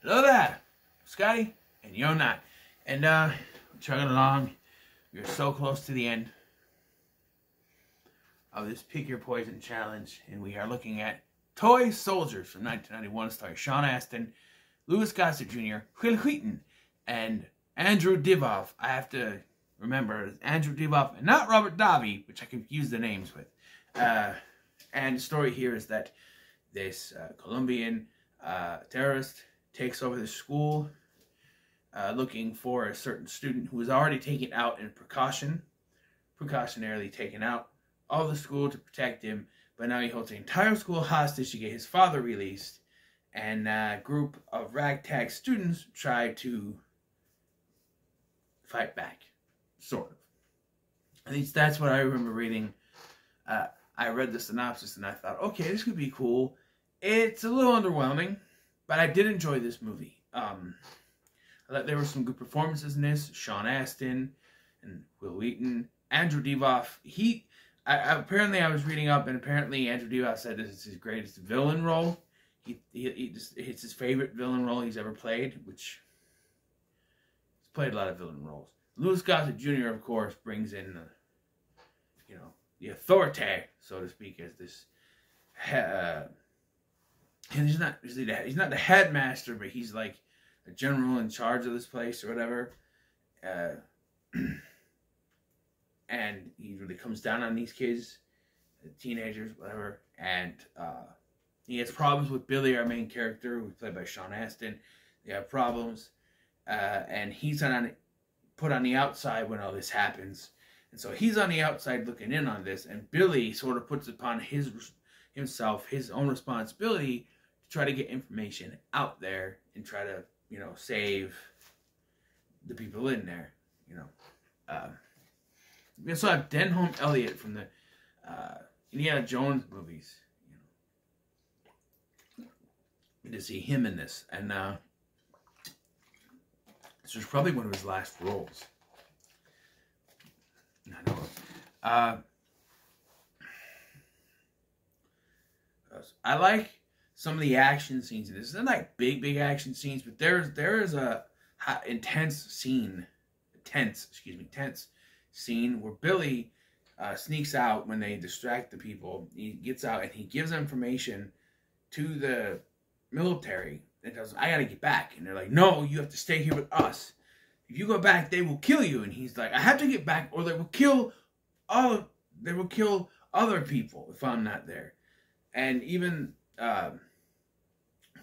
Hello there, Scotty, and you're not. And we're chugging along. We're so close to the end of this Pick Your Poison challenge, and we are looking at Toy Soldiers from 1991, starring Sean Astin, Louis Gossett Jr., Wil Wheaton, and Andrew Divoff. I have to remember Andrew Divoff and not Robert Davi, which I confuse the names with. And the story here is that this Colombian terrorist takes over the school looking for a certain student who was already taken out in precautionarily taken out of the school to protect him, but now he holds the entire school hostage to get his father released, and a group of ragtag students try to fight back, sort of. At least that's what I remember reading. I read the synopsis and I thought, okay, this could be cool. It's a little underwhelming, but I did enjoy this movie. I thought there were some good performances in this. Sean Astin and Wil Wheaton. Andrew Divoff. Apparently I was reading up, and apparently Andrew Divoff said this is his greatest villain role. It's his favorite villain role he's ever played, which he's played a lot of villain roles. Louis Gossett Jr., of course, brings in the authority, so to speak, as this. And he's not the headmaster, but he's like a general in charge of this place or whatever. And he really comes down on these kids, the teenagers, whatever. And he has problems with Billy, our main character, who's played by Sean Astin. They have problems, and he's put on the outside when all this happens. And so he's on the outside looking in on this, and Billy sort of puts upon himself his own responsibility to try to get information out there and try to, save the people in there, We also have Denholm Elliott from the Indiana Jones movies. Good to see him in this, and this was probably one of his last roles. I like some of the action scenes in this. They're like big action scenes, but there is a tense scene where Billy sneaks out when they distract the people. He gets out and he gives information to the military and goes, "I gotta get back." And they're like, "No, you have to stay here with us. If you go back, they will kill you." And he's like, "I have to get back, or they will kill other people if I'm not there." And even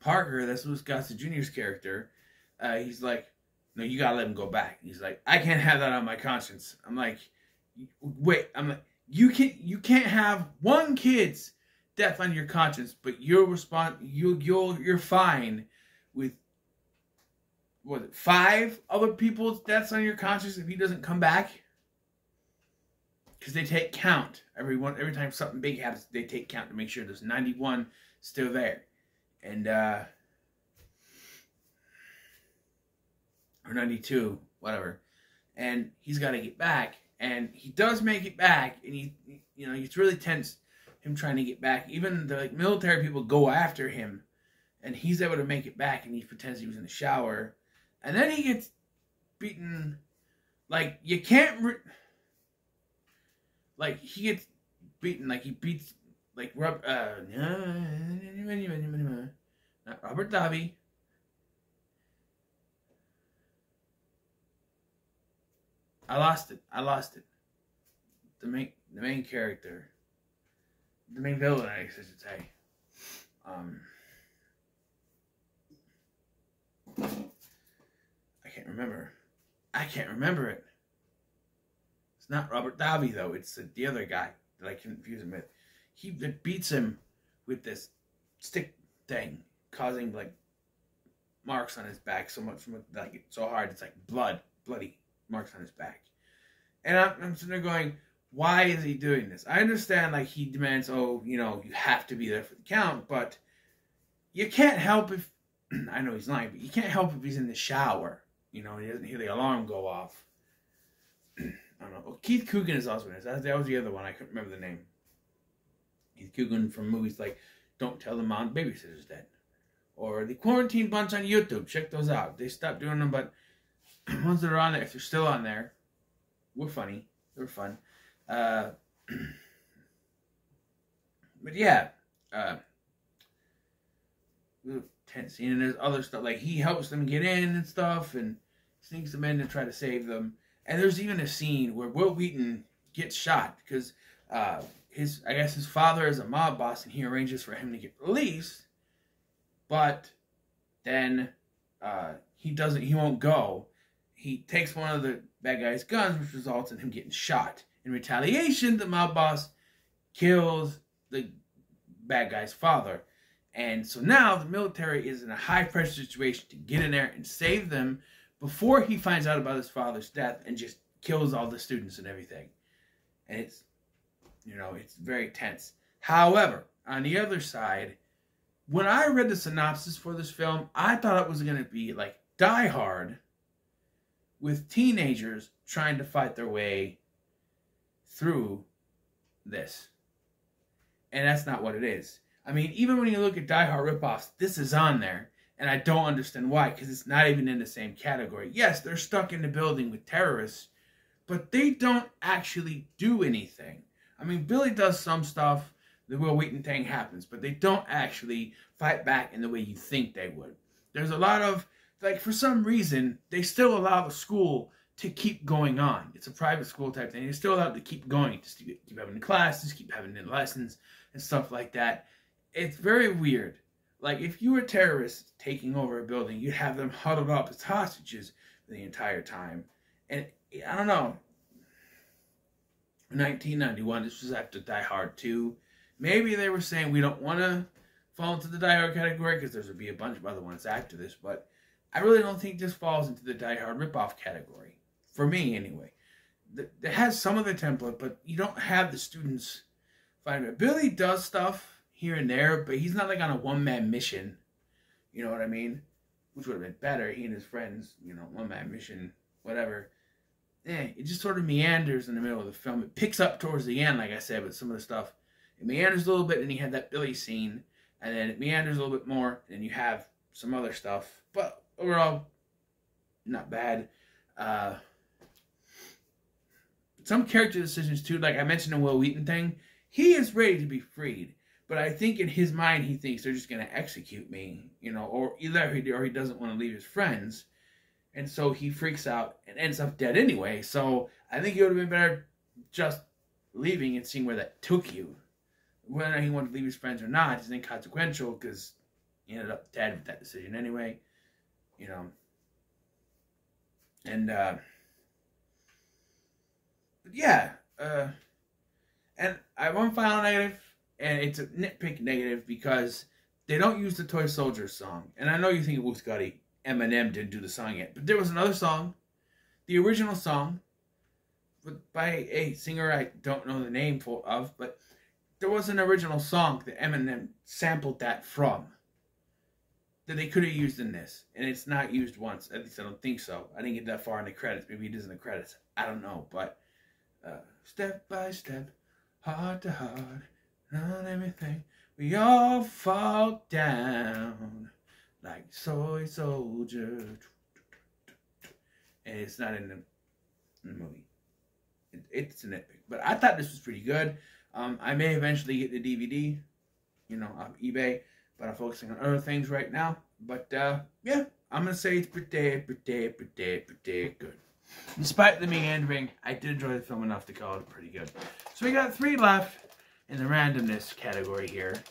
Parker, that's Louis Gossett Jr.'s character, he's like, "No, you gotta let him go back." He's like, "I can't have that on my conscience." I'm like, "Wait," I'm like, you can't have one kid's death on your conscience, but you're fine with 5 other people's deaths on your conscience if he doesn't come back? Because they take count. Every time something big happens, they take count to make sure there's 91 still there. And or 92, whatever. And he's got to get back, and he does make it back, and it's really tense, him trying to get back. Even the military people go after him, and he's able to make it back, and he pretends he was in the shower, and then he gets beaten. Like, you can't like, he gets beaten, like he beats not Robert Davi. I lost it. The main character. The main villain, I guess I should say. I can't remember it. It's not Robert Davi, though. It's the other guy that I confuse him with. He beats him with this stick thing, causing like marks on his back so hard it's like bloody marks on his back. And I'm sitting there going, why is he doing this? I understand, like, he demands, you have to be there for the count, but you can't help if, I know he's lying, but you can't help if he's in the shower. He doesn't hear the alarm go off. I don't know. Well, Keith Coogan is also in this. That was the other one. I couldn't remember the name. Keith Coogan from movies like Don't Tell the Mom Babysitter's Dead. or the Quarantine Bunch on YouTube. Check those out. They stopped doing them, but ones that are on there, if they're still on there, were funny. They were fun. But yeah, tense scene, and there's other stuff like he helps them get in and stuff, and sneaks them in to try to save them. And there's even a scene where Wil Wheaton gets shot because I guess his father is a mob boss, and he arranges for him to get released, but then he won't go. He takes one of the bad guy's guns, which results in him getting shot. In retaliation, the mob boss kills the bad guy's father. And so now the military is in a high-pressure situation to get in there and save them before he finds out about his father's death and just kills all the students and everything. And it's, it's very tense. However, on the other side, when I read the synopsis for this film, I thought it was going to be like Die Hard with teenagers trying to fight their way through this. And that's not what it is. I mean, even when you look at Die Hard ripoffs, this is on there. And I don't understand why, because it's not even in the same category. Yes, they're stuck in the building with terrorists, but they don't actually do anything. I mean, Billy does some stuff, the Wil Wheaton thing happens, but they don't actually fight back in the way you think they would. There's a lot of, like, for some reason, they still allow the school to keep going on. It's a private school type thing. They're still allowed to keep going, just to keep having the classes, keep having the lessons, and stuff like that. It's very weird. Like, if you were terrorists taking over a building, you'd have them huddled up as hostages the entire time. And, I don't know. 1991, this was after Die Hard 2. Maybe they were saying we don't want to fall into the Die Hard category because there's going to be a bunch of other ones after this. But I really don't think this falls into the Die Hard ripoff category. For me, anyway. It has some of the template, but you don't have the students fighting it. Billy does stuff here and there, but he's not like on a one-man mission. You know what I mean? Which would have been better. He and his friends, one-man mission, whatever. It just sort of meanders in the middle of the film. It picks up towards the end, like I said, with some of the stuff. It meanders a little bit, and you have that Billy scene. And then it meanders a little bit more, and you have some other stuff. But overall, not bad. Some character decisions, too, like I mentioned the Wil Wheaton thing. He is ready to be freed. But I think in his mind, he thinks they're just going to execute me, or either he doesn't want to leave his friends. And so he freaks out and ends up dead anyway. So I think it would have been better just leaving and seeing where that took you. Whether he wanted to leave his friends or not is inconsequential because he ended up dead with that decision anyway. And, but yeah. And I have one final negative. And it's a nitpick negative because they don't use the Toy Soldiers song. And I know you think, well, Scotty, Eminem didn't do the song yet. But there was another song, the original song, by a singer I don't know the name of, but there was an original song that Eminem sampled that from that they could have used in this. And it's not used once. At least I don't think so. I didn't get that far in the credits. Maybe it is in the credits. I don't know. But step by step, heart to heart, on everything, we all fall down like soy soldier. And it's not in the movie. It's a nitpick. But I thought this was pretty good. I may eventually get the DVD, off eBay. But I'm focusing on other things right now. But, yeah, I'm going to say it's pretty good. Despite the meandering, I did enjoy the film enough to call it pretty good. So we got 3 left in the randomness category here.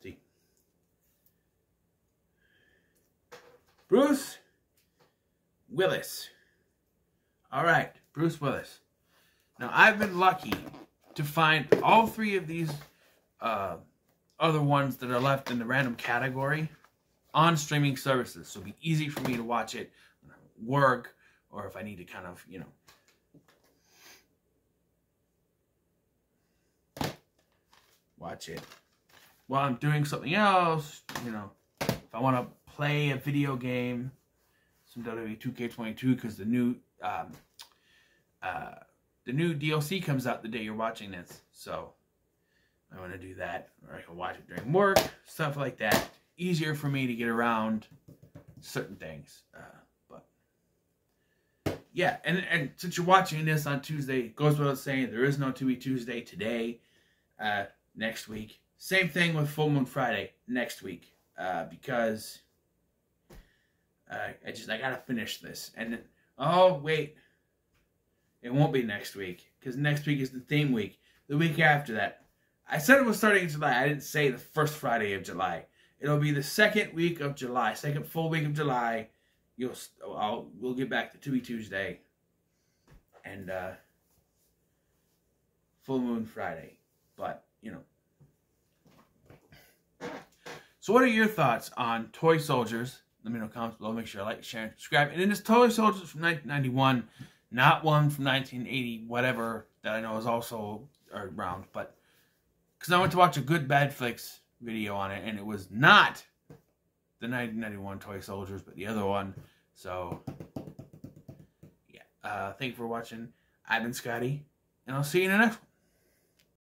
See. Bruce Willis. Alright, Bruce Willis. Now, I've been lucky to find all 3 of these other ones that are left in the random category on streaming services. So it'll be easy for me to watch it when I work or if I need to kind of, watch it while I'm doing something else. If I want to play a video game, some WWE 2K22, because the new the new DLC comes out the day you're watching this. So I want to do that. Or I can watch it during work, stuff like that. Easier for me to get around certain things. But yeah, and since you're watching this on Tuesday, it goes without saying, there is no Tubi Tuesday today. Next week. Same thing with Full Moon Friday next week. Because I gotta finish this. And then, oh wait, it won't be next week, because next week is the theme week. The week after that, I said it was starting in July. I didn't say the first Friday of July. It'll be the second week of July, second full week of July. We'll get back to Tubi Tuesday and Full Moon Friday. But you know. So what are your thoughts on Toy Soldiers? Let me know in the comments below. Make sure you like, share, and subscribe. And then this Toy Soldiers from 1991, not one from 1980, whatever, that I know is also around. But because I went to watch a Good Bad Flicks video on it, and it was not the 1991 Toy Soldiers, but the other one. So, yeah. Thank you for watching. I've been Scotty, and I'll see you in the next one.